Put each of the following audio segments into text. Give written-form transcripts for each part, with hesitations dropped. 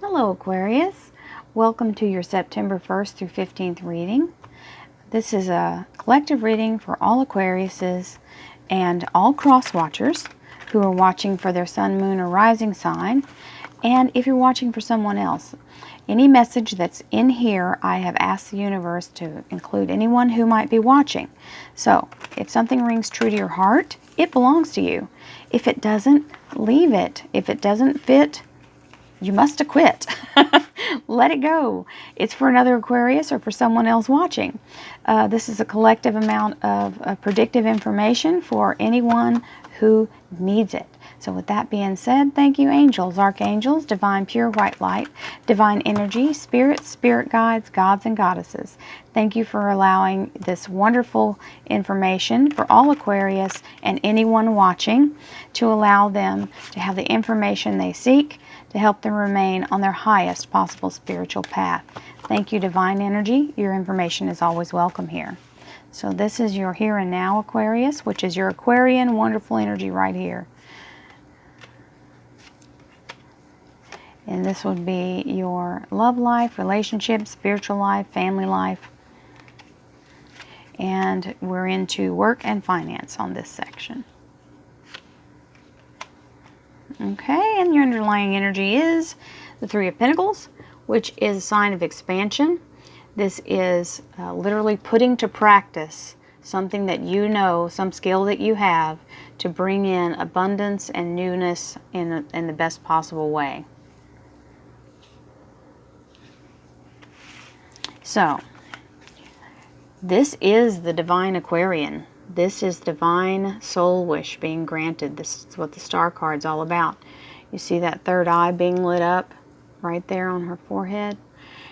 Hello Aquarius, welcome to your September 1st through 15th reading. This is a collective reading for all Aquariuses and all cross watchers who are watching for their sun, moon, or rising sign, and if you're watching for someone else. Any message that's in here, I have asked the universe to include anyone who might be watching. So if something rings true to your heart, it belongs to you. If it doesn't, leave it. If it doesn't fit, you must have quit. Let it go. It's for another Aquarius or for someone else watching. This is a collective amount of predictive information for anyone who needs it. So with that being said, thank you angels, archangels, divine pure white light, divine energy, spirits, spirit guides, gods and goddesses. Thank you for allowing this wonderful information for all Aquarius and anyone watching to allow them to have the information they seek to help them remain on their highest possible spiritual path. Thank you, divine energy. Your information is always welcome here. So this is your here and now Aquarius, which is your Aquarian wonderful energy right here. And this would be your love life, relationship, spiritual life, family life. And we're into work and finance on this section. Okay, and your underlying energy is the Three of Pentacles, which is a sign of expansion. This is literally putting to practice something that you know, some skill that you have, to bring in abundance and newness in the best possible way. So, this is the divine Aquarian. This is divine soul wish being granted. This is what the star card's all about. You see that third eye being lit up right there on her forehead?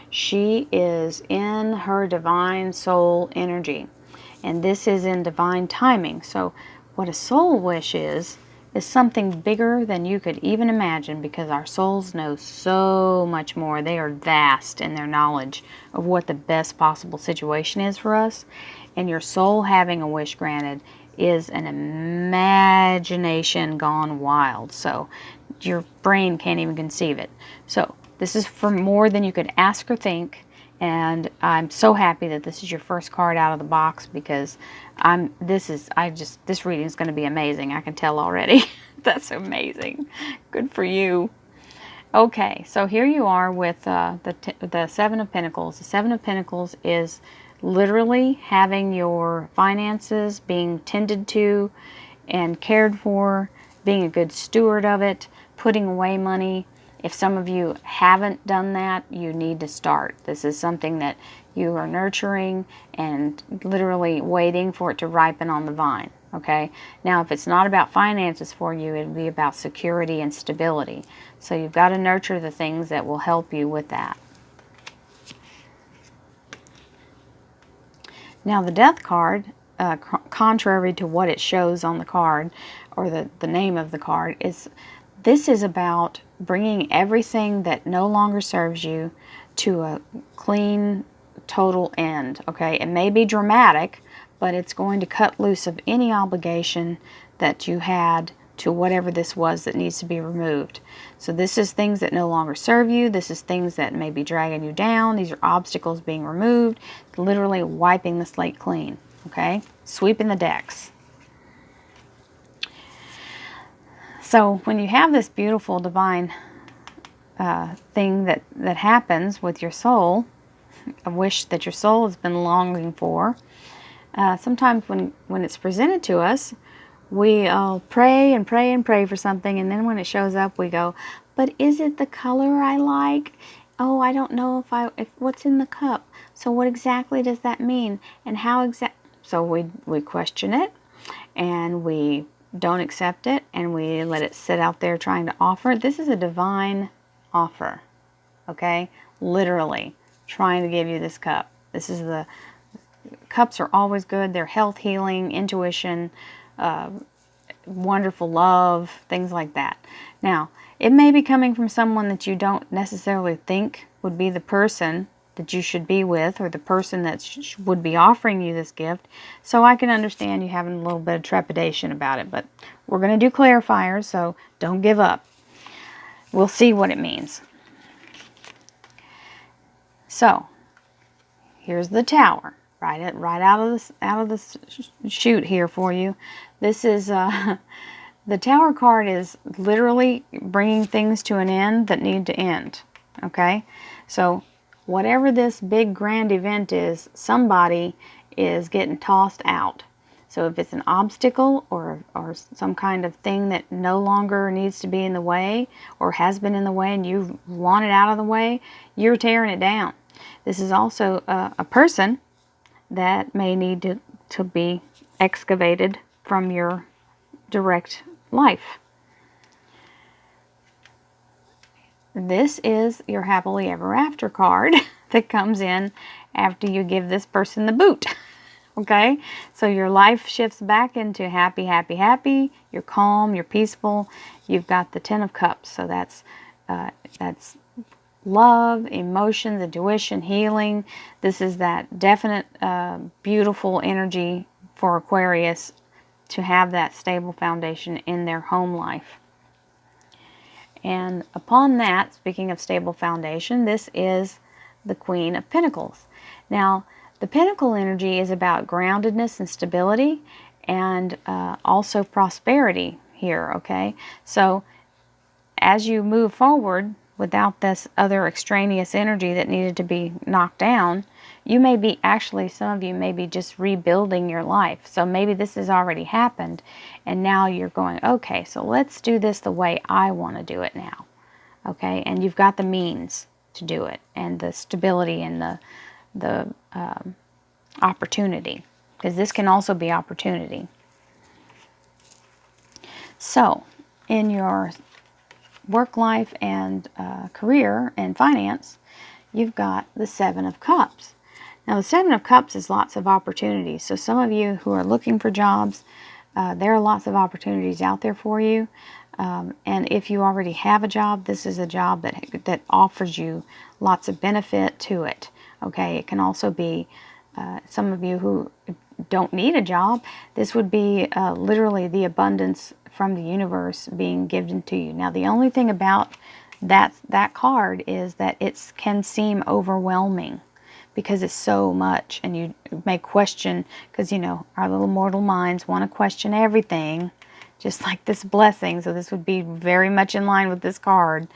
She is in her divine soul energy. And this is in divine timing. So what a soul wish is something bigger than you could even imagine, because our souls know so much more. They are vast in their knowledge of what the best possible situation is for us. And your soul having a wish granted is an imagination gone wild. So your brain can't even conceive it. So this is for more than you could ask or think. And I'm so happy that this is your first card out of the box, because this reading is going to be amazing. I can tell already. That's amazing. Good for you. Okay, so here you are with the Seven of Pentacles. The Seven of Pentacles is literally having your finances being tended to and cared for, being a good steward of it, putting away money. If some of you haven't done that, you need to start. This is something that you are nurturing and literally waiting for it to ripen on the vine. Okay? Now, if it's not about finances for you, it'll be about security and stability. So you've got to nurture the things that will help you with that. Now, the Death card, contrary to what it shows on the card, or the name of the card, this is about bringing everything that no longer serves you to a clean, total end. Okay, it may be dramatic, but it's going to cut loose of any obligation that you had to whatever this was that needs to be removed. So this is things that no longer serve you. This is things that may be dragging you down. These are obstacles being removed. Literally wiping the slate clean. Okay, sweeping the decks. So when you have this beautiful divine thing that happens with your soul, a wish that your soul has been longing for, sometimes when it's presented to us, we pray and pray and pray for something, and then when it shows up, we go, but is it the color I like? Oh, I don't know if what's in the cup. So what exactly does that mean? And how so we question it, and we don't accept it, and we let it sit out there trying to offer. This is a divine offer, okay? Literally trying to give you this cup. This is cups are always good. They're health, healing, intuition, wonderful love, things like that. Now, it may be coming from someone that you don't necessarily think would be the person that you should be with, or the person that would be offering you this gift. So I can understand you having a little bit of trepidation about it, but we're going to do clarifiers, so don't give up. We'll see what it means. So here's the Tower, right out of the chute here for you. This is the Tower card is literally bringing things to an end that need to end. Okay, so whatever this big grand event is, somebody is getting tossed out. So if it's an obstacle or some kind of thing that no longer needs to be in the way or has been in the way and you want it out of the way, you're tearing it down. This is also a person that may need to be excavated from your direct life. This is your happily ever after card that comes in after you give this person the boot. Okay, so your life shifts back into happy, happy, happy. You're calm, you're peaceful. You've got the Ten of Cups, so that's love, emotions, intuition, healing. This is that definite, beautiful energy for Aquarius to have that stable foundation in their home life. And upon that, speaking of stable foundation, this is the Queen of Pentacles. Now, the Pentacle energy is about groundedness and stability, and also prosperity here, okay? So as you move forward without this other extraneous energy that needed to be knocked down, you may be, actually some of you may be just rebuilding your life. So maybe this has already happened and now you're going, okay, so let's do this the way I want to do it now. Okay, and you've got the means to do it and the stability and the opportunity, because this can also be opportunity. So in your work life and career and finance, you've got the Seven of Cups. Now the Seven of Cups is lots of opportunities. So some of you who are looking for jobs, there are lots of opportunities out there for you. And if you already have a job, this is a job that offers you lots of benefit to it. Okay, it can also be some of you who don't need a job. This would be literally the abundance from the universe being given to you. Now the only thing about that card is that it can seem overwhelming because it's so much, and you may question, because you know our little mortal minds want to question everything, just like this blessing. So this would be very much in line with this card.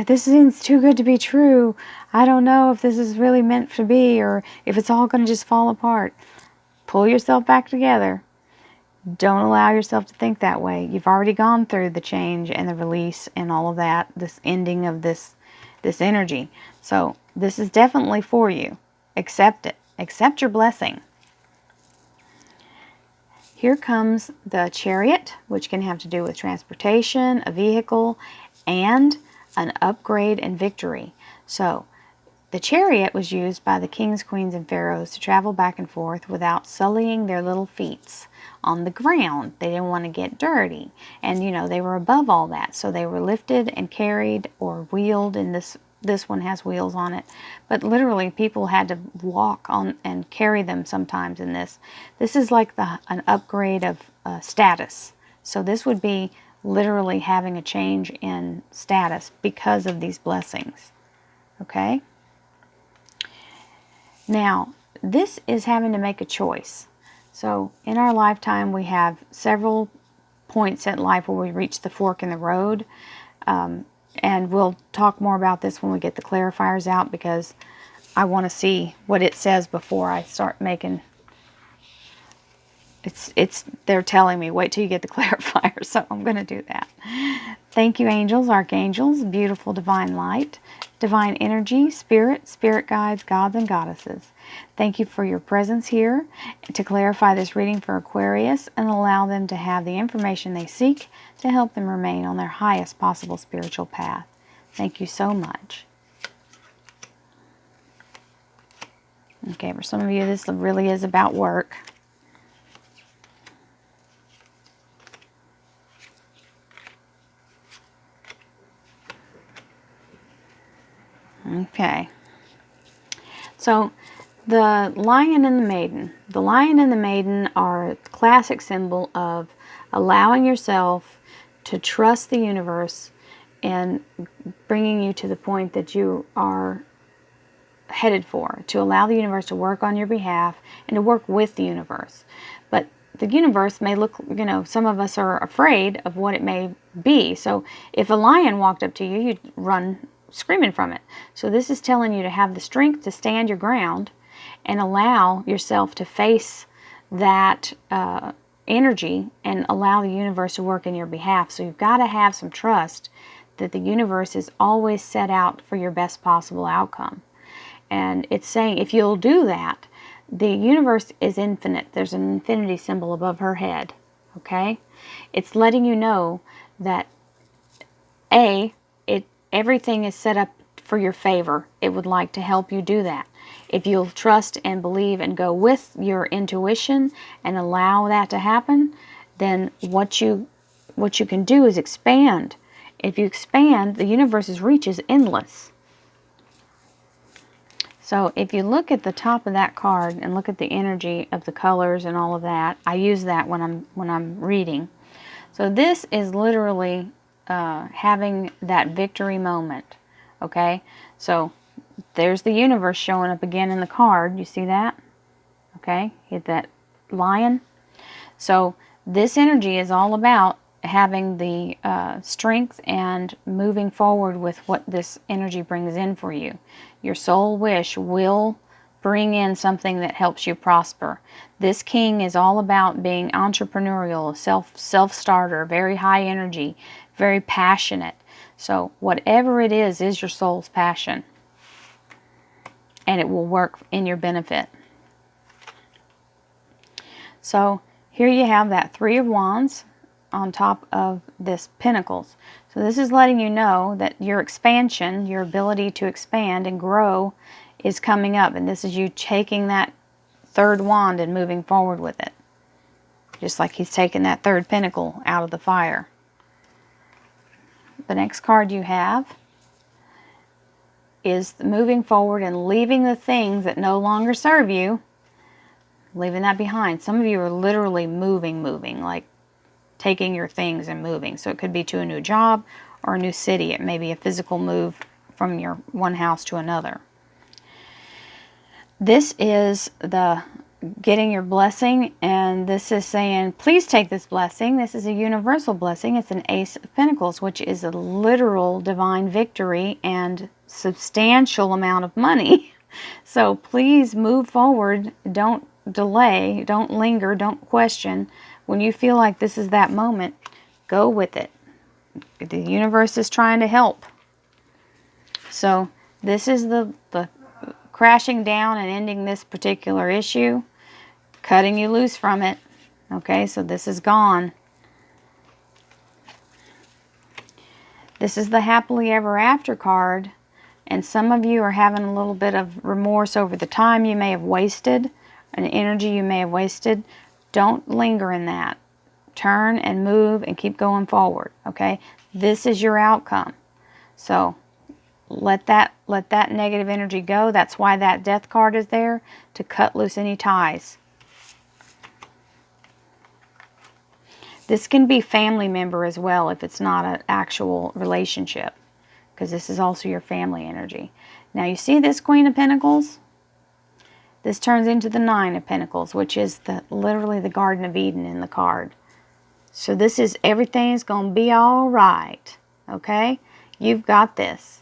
This seems too good to be true. I don't know if this is really meant to be, or if it's all going to just fall apart. Pull yourself back together. Don't allow yourself to think that way. You've already gone through the change and the release and all of that, this ending of this energy. So this is definitely for you. Accept it. Accept your blessing. Here comes the Chariot, which can have to do with transportation, a vehicle, and an upgrade and victory. So the Chariot was used by the kings, queens, and pharaohs to travel back and forth without sullying their little feet on the ground. They didn't want to get dirty. And, you know, they were above all that. So they were lifted and carried or wheeled, and this one has wheels on it. But literally, people had to walk on and carry them sometimes in this. This is like an upgrade of status. So this would be literally having a change in status because of these blessings. Okay? Now, this is having to make a choice. So in our lifetime, we have several points in life where we reach the fork in the road. And we'll talk more about this when we get the clarifiers out, because I want to see what it says before I start making. They're telling me, wait till you get the clarifier, so I'm going to do that. Thank you, angels, archangels, beautiful divine light, divine energy, spirit guides, gods, and goddesses. Thank you for your presence here to clarify this reading for Aquarius and allow them to have the information they seek to help them remain on their highest possible spiritual path. Thank you so much. Okay, for some of you, this really is about work. Okay, so the lion and the maiden. The lion and the maiden are a classic symbol of allowing yourself to trust the universe and bringing you to the point that you are headed for, to allow the universe to work on your behalf and to work with the universe. But the universe may look, some of us are afraid of what it may be. So if a lion walked up to you, you'd run screaming from it. So this is telling you to have the strength to stand your ground and allow yourself to face that energy and allow the universe to work in your behalf. So you've got to have some trust that the universe is always set out for your best possible outcome. And it's saying if you'll do that, the universe is infinite. There's an infinity symbol above her head. Okay? It's letting you know that everything is set up for your favor. It would like to help you do that. If you'll trust and believe and go with your intuition and allow that to happen, then what you can do is expand. If you expand, the universe's reach is endless. So if you look at the top of that card and look at the energy of the colors and all of that, I use that when I'm reading. So this is literally having that victory moment. Okay, so there's the universe showing up again in the card. You see that? Okay, hit that lion. So this energy is all about having the strength and moving forward with what this energy brings in for you. Your soul wish will bring in something that helps you prosper. This king is all about being entrepreneurial, self-starter, very high energy, very passionate. So whatever it is your soul's passion. And it will work in your benefit. So here you have that Three of Wands on top of this Pentacles. So this is letting you know that your expansion, your ability to expand and grow is coming up. And this is you taking that third wand and moving forward with it. Just like he's taking that third pentacle out of the fire. The next card you have is moving forward and leaving the things that no longer serve you. Leaving that behind. Some of you are literally moving, like taking your things and moving. So it could be to a new job or a new city. It may be a physical move from your one house to another. This is the getting your blessing, and this is saying, please take this blessing. This is a universal blessing. It's an Ace of Pentacles, which is a literal divine victory and substantial amount of money. So please move forward. Don't delay. Don't linger. Don't question. When you feel like this is that moment, go with it. The universe is trying to help. So this is the crashing down and ending this particular issue, cutting you loose from it. Okay, so this is gone. This is the happily ever after card, and some of you are having a little bit of remorse over the time you may have wasted, and energy you may have wasted. Don't linger in that. Turn and move and keep going forward. Okay, this is your outcome. So let that negative energy go. That's why that death card is there, to cut loose any ties. This can be family member as well if it's not an actual relationship, because this is also your family energy. Now you see this Queen of Pentacles? This turns into the Nine of Pentacles, which is literally the Garden of Eden in the card. So this is everything's going to be all right. Okay? You've got this.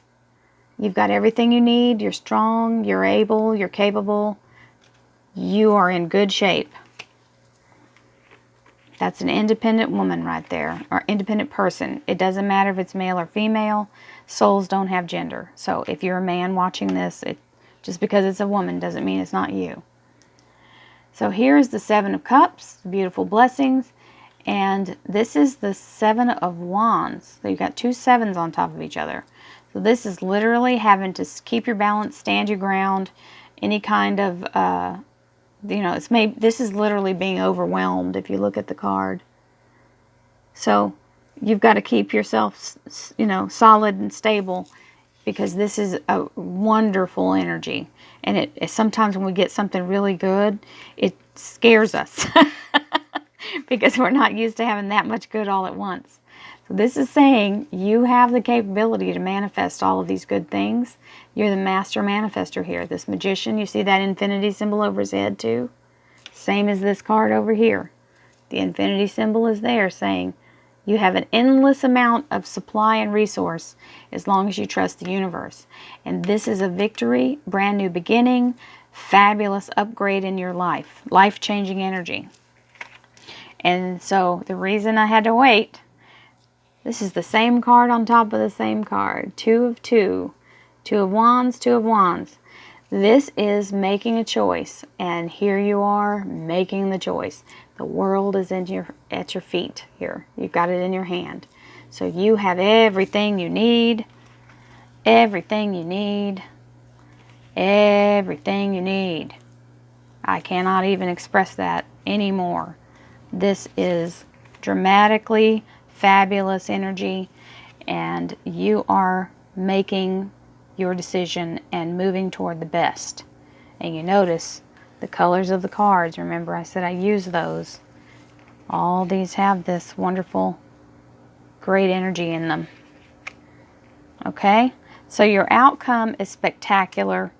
You've got everything you need. You're strong. You're able. You're capable. You are in good shape. That's an independent woman right there, or independent person. It doesn't matter if it's male or female. Souls don't have gender. So if you're a man watching this, just because it's a woman doesn't mean it's not you. So here's the Seven of Cups, beautiful blessings. And this is the Seven of Wands. So you've got two sevens on top of each other. So this is literally having to keep your balance, stand your ground, any kind of, this is literally being overwhelmed if you look at the card. So you've got to keep yourself, solid and stable, because this is a wonderful energy. And sometimes when we get something really good, it scares us because we're not used to having that much good all at once. So this is saying you have the capability to manifest all of these good things. You're the master manifester here. This magician, you see that infinity symbol over his head too? Same as this card over here. The infinity symbol is there saying you have an endless amount of supply and resource as long as you trust the universe. And this is a victory, brand new beginning, fabulous upgrade in your life, life-changing energy. And so the reason I had to wait, this is the same card on top of the same card. Two of two. Two of wands, two of wands. This is making a choice. And here you are making the choice. The world is at your feet here. You've got it in your hand. So you have everything you need. Everything you need. Everything you need. I cannot even express that anymore. This is dramatically fabulous energy, and you are making your decision and moving toward the best. And you notice the colors of the cards. Remember, I said I use those. All these have this wonderful, great energy in them. Okay? So your outcome is spectacular.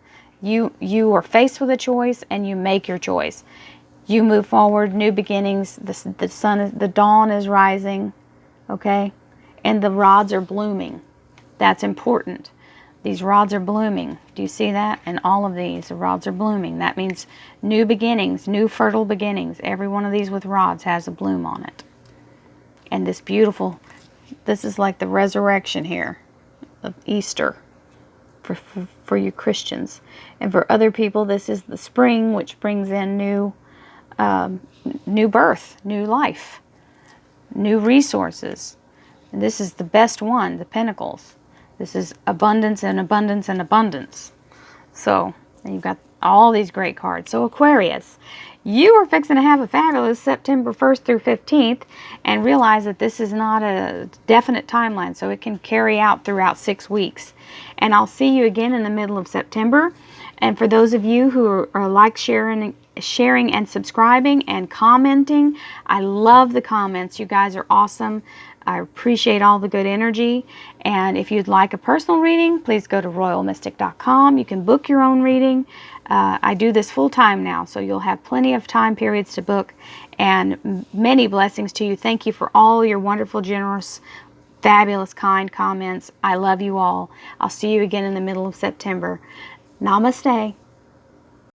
You are faced with a choice, and you make your choice. You move forward, new beginnings. The dawn is rising. Okay? And the rods are blooming. That's important. These rods are blooming. Do you see that? And all of these, the rods are blooming. That means new beginnings, new fertile beginnings. Every one of these with rods has a bloom on it. And this beautiful, this is like the resurrection here of Easter for you Christians. And for other people, this is the spring, which brings in new birth, new life, new resources. And this is the best one, the Pentacles. This is abundance and abundance and abundance. So, and you've got all these great cards. So Aquarius, you are fixing to have a fabulous September 1st through 15th, and realize that this is not a definite timeline, so it can carry out throughout 6 weeks. And I'll see you again in the middle of September. And for those of you who are like sharing and subscribing and commenting, I love the comments. You guys are awesome. I appreciate all the good energy. And if you'd like a personal reading, please go to royalmystic.com. You can book your own reading. I do this full time now, so you'll have plenty of time periods to book. And many blessings to you. Thank you for all your wonderful, generous, fabulous, kind comments. I love you all. I'll see you again in the middle of September. Namaste.